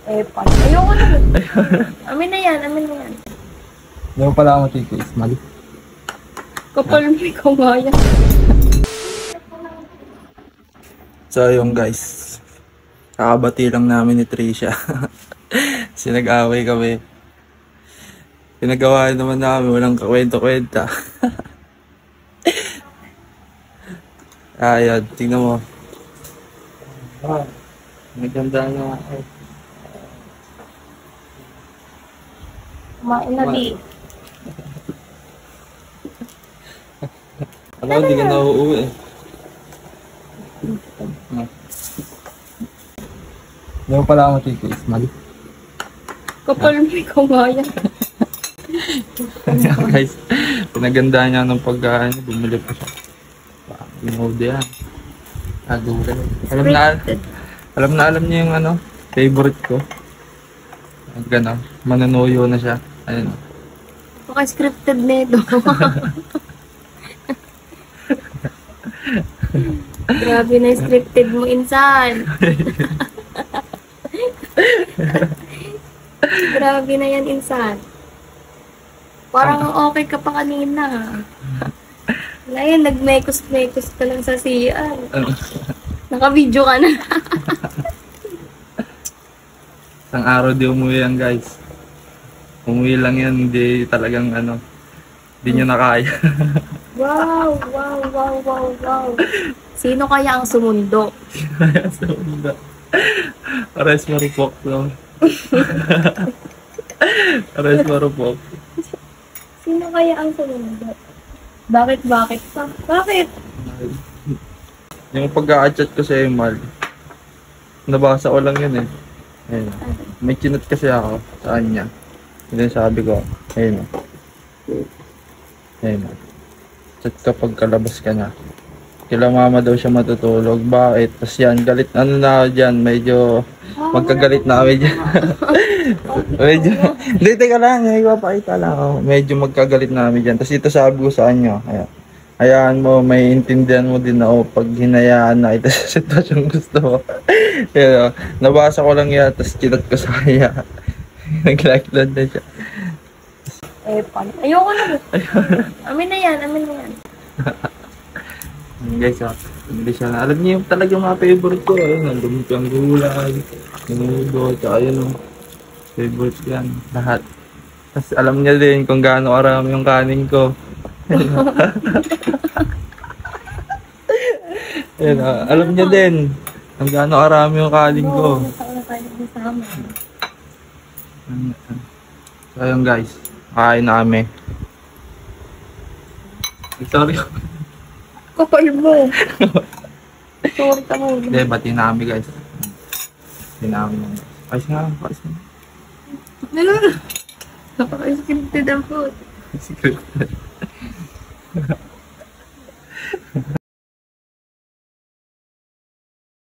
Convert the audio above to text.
Ayoko na. Amin na yan, amin na yan. Hindi mo pala ako matitiis, mali. Kapal mo ikaw nga yan. So yung guys, kakabati lang namin ni Trisha. Sinag-away kami. Pinagawa naman namin, walang kakwento-kwenta. Ayan, tingnan mo. Maganda nga. Kumain na di. Alam ko, hindi ka na uuwi eh. Hindi mo pala ako matitiis, mali. Kapal mo ikaw nga yan. Guys, pinaganda niya ng pagkain, bumili pa siya. Binode yan. Adore. Alam niya yung ano, favorite ko. Gano'n, manunuyo na siya. Ayun. Baka scripted na ito. Grabe na yung scripted mo, insan. Grabe na yan, insan. Parang okay ka pa kanina. Wala yan, nag-mekos-mekos ka lang sa CR. Naka-video ka na. Isang araw di umuwi yan, guys. Umuwi lang yan, hindi talagang ano, hindi niya nakaya. Wow, wow, wow, wow, wow. Sino kaya ang sumundo? Ares marupok, no? Ares marupok. Sino kaya ang sumundo? Bakit pa? Bakit? Yung pag-a-chat ko sa Emal, nabasa ko lang yun eh. Ayun. May chinat kasi ako sa kanya. Then sabi ko, ayun o. Ayun o. Chat kapag kalabas ka na. Kila mama daw siya matutulog. Bakit? Tapos yan, galit. Ano na ako dyan? Medyo magkagalit na kami dyan. Medyo, hindi, teka lang. Ipapakita lang ako. Medyo magkagalit na kami dyan. Tapos ito sabi ko sa kanya. Ayan. Hayaan mo, may intindihan mo din ako pag hinayaan na ito sa sitwasyong gusto mo. Pero, nabasa ko lang yan, tapos chinat ko sa kanya. Nag-like lang na siya. Ayoko na. Amin na yan, amin na yan. Guys, hindi siya na. Alam niyo yung talagang mga favorite ko. Ayun, ang lumpiang gulay, minudo, tsaka yun, favorite ko yan. Lahat. Tapos alam niya din kung gaano karami yung kanin ko. Ayun, alam niya din kung gaano karami yung kanin ko. So ayun guys, kain na kami. Sorry. Kapal mo. Sorry ka mo. Hindi, bati na kami guys. Bati na kami. Ayos nga, ayos nga. Napaka-scripted ang food. Secret.